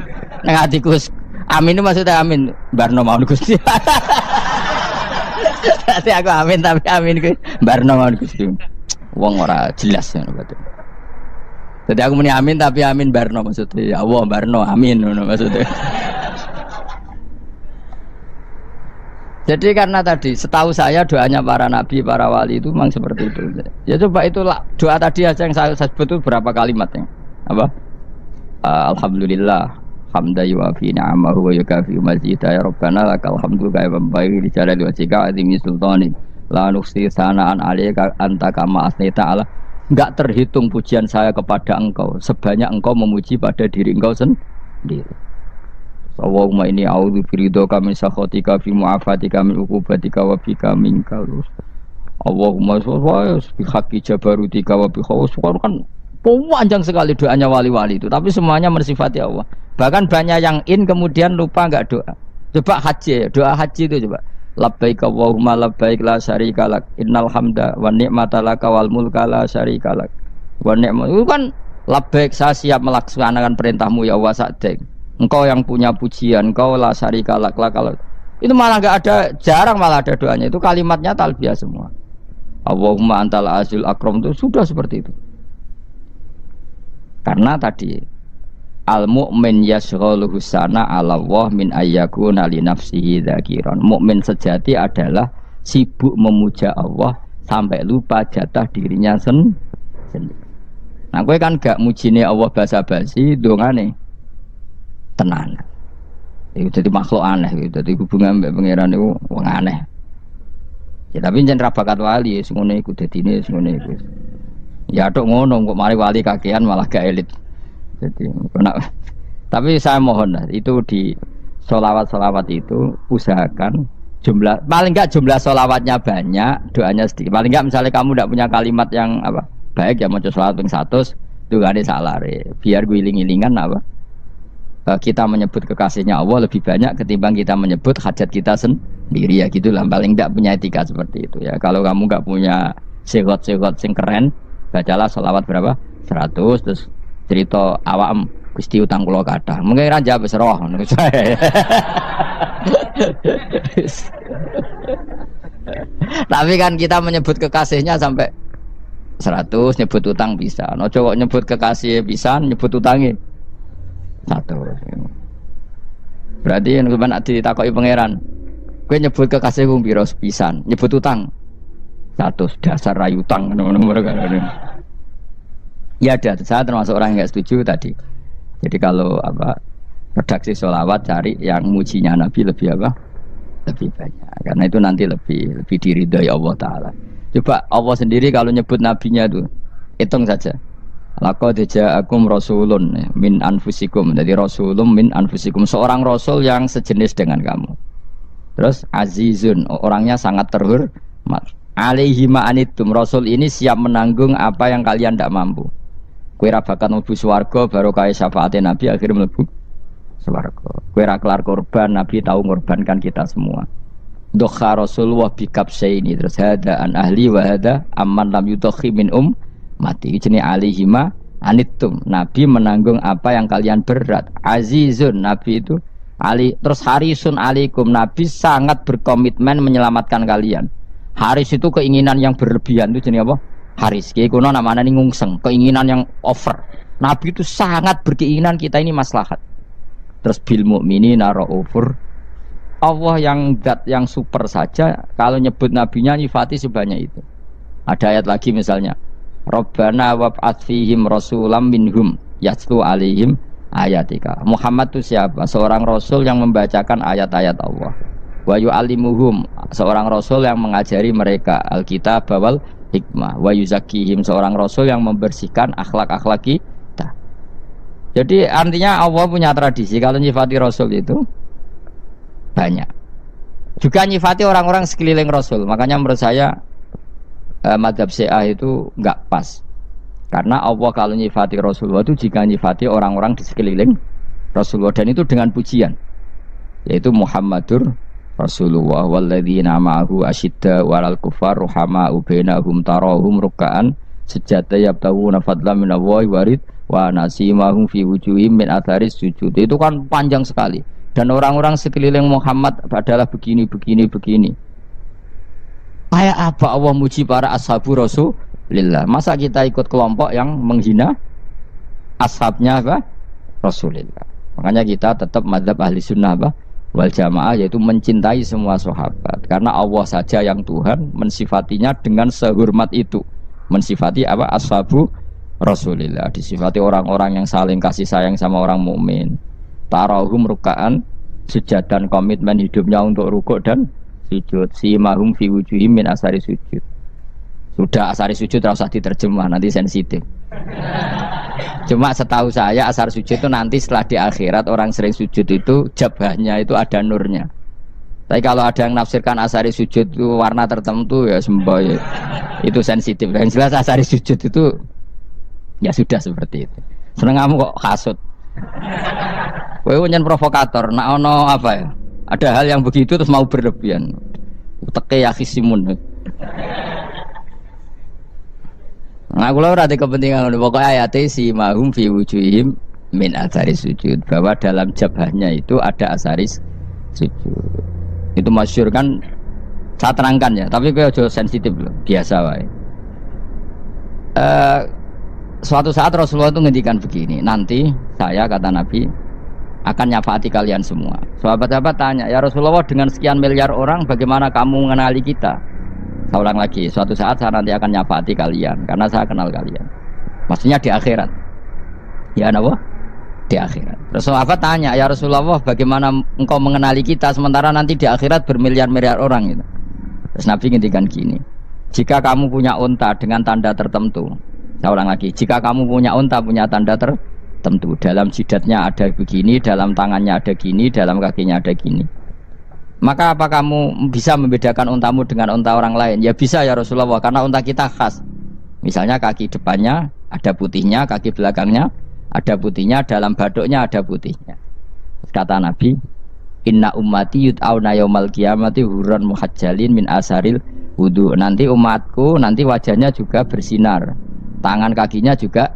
amin itu maksudnya amin barno mawon Gusti. Dadi aku amin tapi amin ku barno mawon Gusti. Wong ora jelas ngono berarti. Jadi aku muni amin tapi amin barno maksudnya. Ya Allah barno amin ngono maksudnya. Jadi karena tadi setahu saya doanya para nabi, para wali itu memang seperti itu. Ya coba itulah doa tadi aja yang saya sebut itu berapa kalimatnya? Apa? Alhamdulillah hamdan yuwafi ni'amahu wa yukafi'u mazidah ya Rabbana lakal hamdu kama yanbaghi li jalali wajhika 'azimi sultanik la nuhsi sana'an 'alaika anta kama asnaita 'ala. Enggak terhitung pujian saya kepada engkau sebanyak engkau memuji pada diri engkau sendiri. Allahumma inni a'udzu biridhoka min sakhatika fi mu'afatika min uqubatika wa bika minkal. Allahumma sholli bi haqqi jabarutika wa bi khawfika. Kan panjang sekali doanya wali-wali itu, tapi semuanya mensifati Allah. Bahkan banyak yang kemudian lupa enggak doa. Coba haji, doa haji itu coba. Labbaik Allahumma labbaik la syarika lak innal hamda wa ni'mata laka wal mulka la syarika lak. Wa ni'mat itu kan labbaik saya siap melaksanakan perintahmu ya Allah sa'dek. Engkau yang punya pujian, engkau la syarika lak kalau itu malah enggak ada, jarang malah ada doanya. Itu kalimatnya talbiyah semua. Allahumma antal azil akram itu sudah seperti itu. Karena tadi al mu'min yashghaluhu sana 'ala Allah min ayyakuna li nafsihi dzakiran. Mukmin sejati adalah sibuk memuja Allah sampai lupa jatah dirinya sendiri. Nah, kowe kan gak mujine Allah basa-basi, dongane tenan. Itu jadi makhluk aneh gitu. Jadi hubungan mbek pangeran itu wong aneh. Ya tapi jan ra bakat wali sing ngene iku dadine sing ngene iku. Ya tok ngono kok mari wali kakean malah gak elit. Jadi tapi saya mohon itu di sholawat itu usahakan jumlah paling enggak jumlah sholawatnya banyak, doanya sedikit. Paling enggak misalnya kamu tidak punya kalimat yang apa baik ya maca sholawat ping 100 itu gak ada salah biar gue iling-ilingan apa kita menyebut kekasihnya Allah lebih banyak ketimbang kita menyebut hajat kita sendiri ya gitulah. Paling enggak punya etika seperti itu ya. Kalau kamu enggak punya segot-segot sing keren, bacalah sholawat berapa 100 terus cerita awam Gusti utang kula kathah. Mungkin ra jawab wis roh ngono saya. Tapi kan kita menyebut kekasihnya sampai 100, nyebut utang bisa. Ojo kok nyebut kekasih pisan, nyebut utangnya 100. Berarti yen sampeyan ditakoki pangeran, kowe nyebut kekasihku piro pisan, nyebut utang 100, dasar ra utang ngono-ngono kan. Ya ada, saya termasuk orang yang nggak setuju tadi. Jadi kalau apa redaksi sholawat cari yang mujinya Nabi lebih apa? Lebih banyak. Karena itu nanti lebih diridhoi Allah Taala. Coba Allah sendiri kalau nyebut nabinya itu hitung saja. Laqad ja'akum rasulun min anfusikum. Jadi rasulun min anfusikum, seorang rasul yang sejenis dengan kamu. Terus azizun, orangnya sangat terhormat. Alaihi ma'anitum, rasul ini siap menanggung apa yang kalian tidak mampu. Kowe ra bakat mlebu swarga baru kaya syafaate Nabi akhirnya mlebu swarga. Kowe ra kelar korban, Nabi tahu ngorbankan kita semua. Dokha Rasulullah bikap ini terus hada an ahli wa hada amman lam yudokhi min mati. Jenenge alihima anittum. Nabi menanggung apa yang kalian berat. Azizun, Nabi itu ali terus harisun alaikum. Nabi sangat berkomitmen menyelamatkan kalian. Haris itu keinginan yang berlebihan itu jenenge apa? Haris, kiai kuno namanya ngungseng, keinginan yang over. Nabi itu sangat berkeinginan kita ini maslahat. Terus bil mukminina raufur. Allah yang zat yang super saja kalau nyebut nabinya nyifati sebanyak itu. Ada ayat lagi misalnya, Rabbana wab'ats fihim rasulam minhum yatlu alaihim ayatika. Muhammad itu siapa? Seorang rasul yang membacakan ayat-ayat Allah. Wa yu'allimuhum, seorang rasul yang mengajari mereka alkitab wal hikmah. Wa yuzakkihim, seorang rasul yang membersihkan akhlak-akhlak kita. Jadi artinya Allah punya tradisi kalau nyifati rasul itu banyak. Juga nyifati orang-orang sekeliling rasul. Makanya menurut saya madzhab Syiah itu enggak pas. Karena Allah kalau nyifati Rasulullah itu jika nyifati orang-orang di sekeliling Rasulullah, dan itu dengan pujian, yaitu Muhammadur Rasulullah walladzina ma'ahu asyidda walal kuffar ruhama'u bainahum tarahum ruk'an sujada yabtaguna fadlan minallahi warid wa nasimahum fi wujuhim min atharis sujud. Itu kan panjang sekali. Dan orang-orang sekeliling Muhammad adalah begini. Kayak apa Allah muji para ashabu Rasulillah? Masa kita ikut kelompok yang menghina ashabnya apa? Rasulillah. Makanya kita tetap madzhab ahli sunnah apa? Wal jamaah, yaitu mencintai semua sahabat. Karena Allah saja yang Tuhan mensifatinya dengan sehormat itu. Mensifati apa? Ashabu Rasulillah. Disifati orang-orang yang saling kasih sayang sama orang mukmin. Tarahum ruka'an, sujud dan komitmen hidupnya untuk rukuk dan sujud. Simahum fi wujuhim min asari sujud. Sudah asari sujud tidak usah diterjemah, nanti sensitif. Cuma setahu saya asar sujud itu nanti setelah di akhirat orang sering sujud itu jabahnya itu ada nurnya. Tapi kalau ada yang nafsirkan asari sujud itu warna tertentu ya semboy, itu sensitif. Yang jelas asari sujud itu ya sudah seperti itu. Seneng kamu kok kasut. Kowe nyen provokator, nak ono apa ya? Ada hal yang begitu terus mau berlebihan. Teke ya khisimun. Nah, kula ora ada kepentingan pokoknya ayat si mahum fi wujuhim min asaris sujud, bahwa dalam jabahnya itu ada asaris sujud. Itu masyhur kan, saya terangkan ya, tapi kowe aja sensitif loh, biasa wae. Suatu saat Rasulullah itu ngendikan begini, nanti saya kata Nabi akan nyafaati kalian semua. Sahabat-sahabat tanya, ya Rasulullah dengan sekian miliar orang bagaimana kamu mengenali kita? Saya ulang lagi, suatu saat saya nanti akan nyafaati kalian karena saya kenal kalian. Maksudnya di akhirat. Ya napa? Di akhirat. Terus sahabat tanya, ya Rasulullah bagaimana engkau mengenali kita sementara nanti di akhirat bermiliar-miliar orang gitu. Terus Nabi ngendikan gini, jika kamu punya unta dengan tanda tertentu, saya ulang lagi, jika kamu punya unta punya tanda tertentu, dalam jidatnya ada begini, dalam tangannya ada gini, dalam kakinya ada gini, maka apa kamu bisa membedakan untamu dengan unta orang lain? Ya bisa ya Rasulullah, karena unta kita khas. Misalnya kaki depannya ada putihnya, kaki belakangnya ada putihnya, dalam baduknya ada putihnya. Kata Nabi, inna ummati yud'auna yaumal qiyamati hurran muhajjalin min asaril wudu. Nanti umatku nanti wajahnya juga bersinar, tangan kakinya juga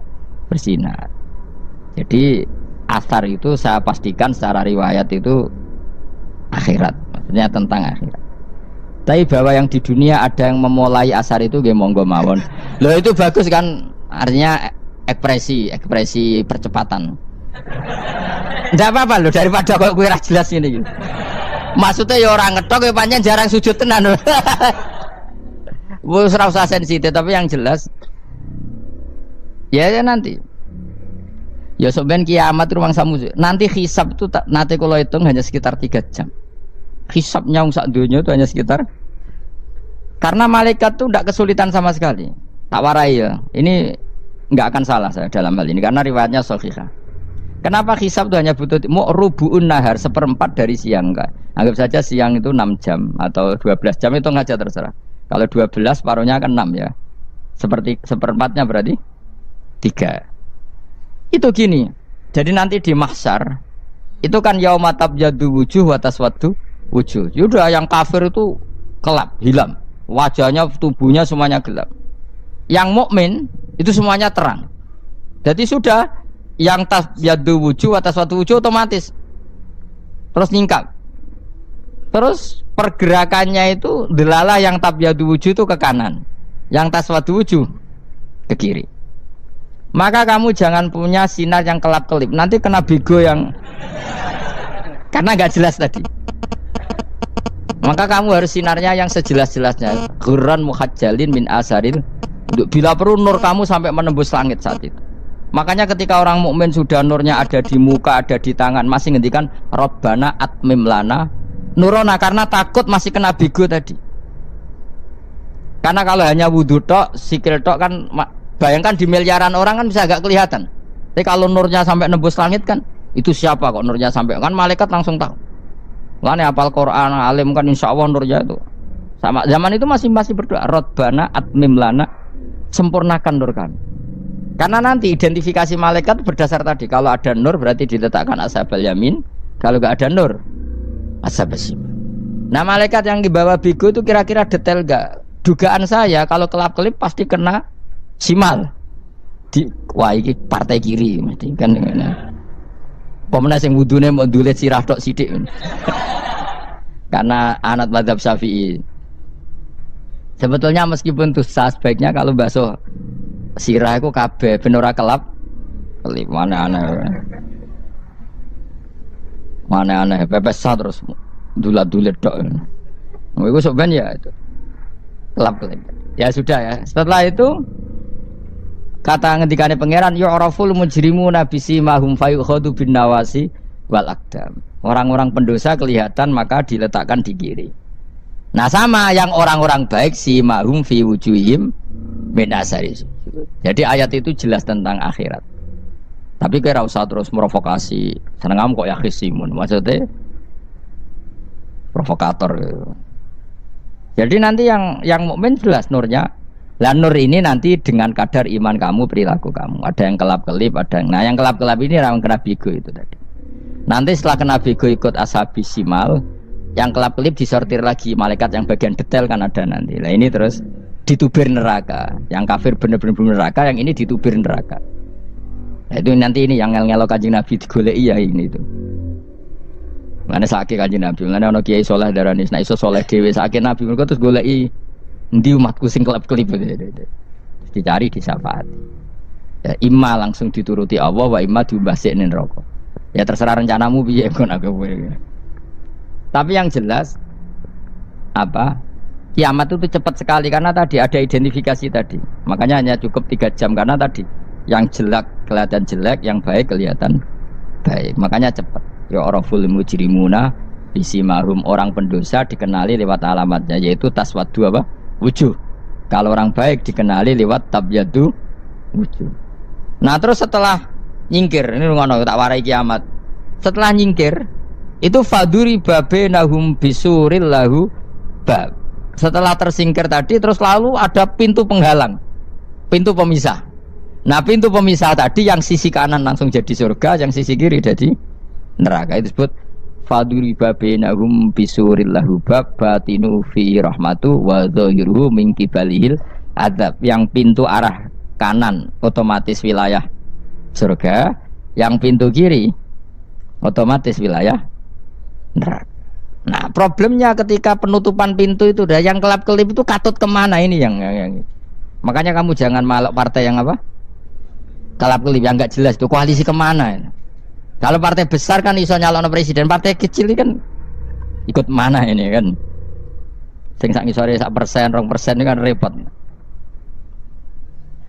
bersinar. Jadi asar itu saya pastikan secara riwayat itu akhirat, maksudnya tentang akhirat. Tapi bahwa yang di dunia ada yang memulai asar itu nggih monggo mawon. Loh itu bagus kan, artinya ekspresi percepatan. Ndak apa-apa loh, daripada kok kowe ra jelas ngene iki. Maksudnya ya orang ngetok ya pancen jarang sujud tenan. Wis ora usah sensitif, tapi yang jelas ya nanti. Ya sebenarnya kiamat ruang samu. Nanti hisab itu nanti kalau hitung hanya sekitar 3 jam. Hisabnya sak dunia itu hanya sekitar, karena malaikat itu tidak kesulitan sama sekali. Tak warai ya. Ini nggak akan salah saya dalam hal ini karena riwayatnya sahihah. Kenapa hisab itu hanya butuh rubu'un nahar, 1/4 dari siang enggak? Anggap saja siang itu 6 jam atau 12 jam, itu aja terserah. Kalau 12 paruhnya kan 6 ya. Seperti 1/4-nya berarti 3. Itu gini. Jadi nanti di mahsyar itu kan yaumatab yadu wujuh wa taswaddu wujuh. Yaudah yang kafir itu gelap, hilang. Wajahnya, tubuhnya semuanya gelap. Yang mukmin itu semuanya terang. Jadi sudah yang tabyadu wujuh atas suatu wujuh otomatis terus nyingkap. Terus pergerakannya itu delalah yang tabyadu wujuh itu ke kanan, yang taswadu wujuh ke kiri. Maka kamu jangan punya sinar yang kelap-kelip, nanti kena bego yang Karena nggak jelas tadi. Maka kamu harus sinarnya yang sejelas-jelasnya. Ghurran muhajjalin min asaril. Bila perlu nur kamu sampai menembus langit saat itu. Makanya ketika orang mukmin sudah nurnya ada di muka, ada di tangan, masih ngendikan Rabbana atmim lana nurona, karena takut masih kena bigo tadi. Karena kalau hanya wudhu tok, sikil tok kan, bayangkan di miliaran orang kan bisa agak kelihatan. Tapi kalau nurnya sampai nembus langit kan, itu siapa kok nurnya sampai, kan malaikat langsung tahu. Makanya hafal Quran, alim kan insya Allah nurnya itu. Sama zaman itu masih berdoa Rabbana atmim lana, sempurnakan nur kami. Karena nanti identifikasi malaikat berdasar tadi. Kalau ada nur berarti diletakkan ashabal yamin. Kalau nggak ada nur, ashabal shimal. Nah malaikat yang dibawa bigo itu kira-kira detail nggak? Dugaan saya kalau kelap-kelip pasti kena simal. Wah ini partai kiri mesti kan. Pemenang yang wudhunya mau dulet sirah tok sidik. Karena anak mazhab Syafi'i. Sebetulnya meskipun tuh sebaiknya kalau basuh sirah itu kabeh ben ora kelip mana aneh pepes terus dulat-dulet tok. Iku sok ben ya itu. Kelip. Ya sudah ya. Setelah itu kata ngendikane pangeran yu'raful mujrimuna bisimahum fayukhadu bin nawasi wal aqdam. Orang-orang pendosa kelihatan maka diletakkan di kiri. Nah sama yang orang-orang baik simahum fi wujuhim min asari. Jadi ayat itu jelas tentang akhirat. Tapi kira usah terus merovokasi. Seneng kamu kok ya khisimun. Maksudnya provokator gitu. Jadi nanti yang mukmin jelas nurnya. Lah nur ini nanti dengan kadar iman kamu, perilaku kamu. Ada yang kelap-kelip, ada yang... Nah yang kelap-kelip ini orang kena bigo itu tadi. Nanti setelah kena bigo ikut ashabis simal, yang kelap-kelip disortir lagi malaikat yang bagian detail kan ada nanti. Nah ini terus ditubir neraka. Yang kafir bener-bener neraka, yang ini ditubir neraka. Nah itu nanti ini yang ngel-ngelok Kanjeng Nabi digoleki ya ini itu. Mana sakit Kanjeng Nabi, mana ono kiai soleh darani, nek iso soleh dhewe sakit Nabi mergo terus goleki endi umatku sing kelap-kelip dicari disyafaati. Ya imma langsung dituruti Allah wa imma diumbasine neraka. Ya terserah rencanamu piye kon aku kowe. Tapi yang jelas apa? Kiamat itu cepat sekali karena tadi ada identifikasi tadi. Makanya hanya cukup 3 jam karena tadi yang jelek kelihatan jelek, yang baik kelihatan baik. Makanya cepat. Ya araful mujrimuna bisimahum, orang pendosa dikenali lewat alamatnya yaitu taswaddu apa? Wujuh. Kalau orang baik dikenali lewat tabyadu wujuh. Nah, terus setelah nyingkir, ini ngono tak warai kiamat. Setelah nyingkir itu faduri babenahum bisuril lahu bab. Setelah tersingkir tadi terus lalu ada pintu penghalang, pintu pemisah. Nah pintu pemisah tadi yang sisi kanan langsung jadi surga, yang sisi kiri jadi neraka. Itu disebut faduri babenahum bisuril lahu bab batinu fi rahmatu wa dhahiruhu min kibalihil adab. Yang pintu arah kanan otomatis wilayah surga, yang pintu kiri otomatis wilayah neraka. Nah problemnya ketika penutupan pintu itu dah yang kelap-kelip itu katut kemana ini yang makanya kamu jangan malak partai yang apa kelap-kelip yang nggak jelas itu koalisi kemana. Kalau partai besar kan iso nyalon presiden, partai kecil kan ikut mana ini kan sing sak ngisore 1%, 2% ini kan repot.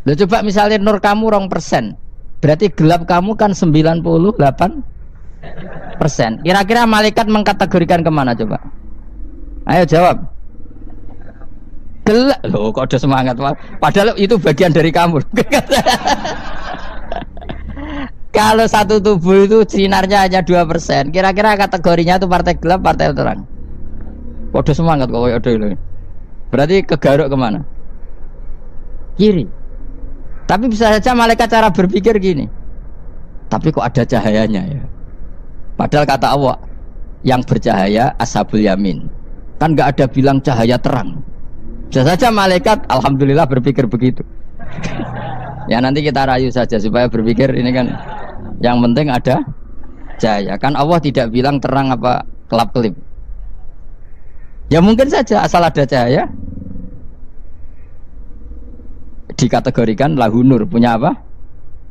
Loh coba misalnya nur kamu 2%, berarti gelap kamu kan 98%. Kira-kira malaikat mengkategorikan kemana coba? Ayo jawab. Gelap. Loh kok ada semangat, padahal itu bagian dari kamu. Kalau satu tubuh itu sinarnya hanya 2%, kira-kira kategorinya itu partai gelap, partai terang. Kode semangat kok ada ini. Berarti kegaruk kemana? Kiri. Tapi bisa saja malaikat cara berpikir gini. Tapi kok ada cahayanya ya? Padahal kata Allah yang bercahaya ashabul yamin. Kan nggak ada bilang cahaya terang. Bisa saja malaikat alhamdulillah berpikir begitu. Ya nanti kita rayu saja supaya berpikir ini kan yang penting ada cahaya. Kan Allah tidak bilang terang apa kelap-kelip. Ya mungkin saja asal ada cahaya dikategorikan lahu nur, punya apa?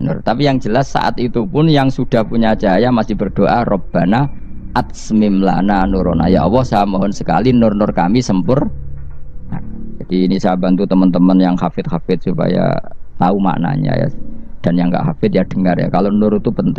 Nur. Tapi yang jelas saat itu pun yang sudah punya cahaya masih berdoa Rabbana atsmim lana nurona. Ya Allah, saya mohon sekali nur-nur kami sempurna. Jadi ini saya bantu teman-teman yang hafid supaya tahu maknanya ya. Dan yang nggak hafid ya dengar ya. Kalau nur itu penting.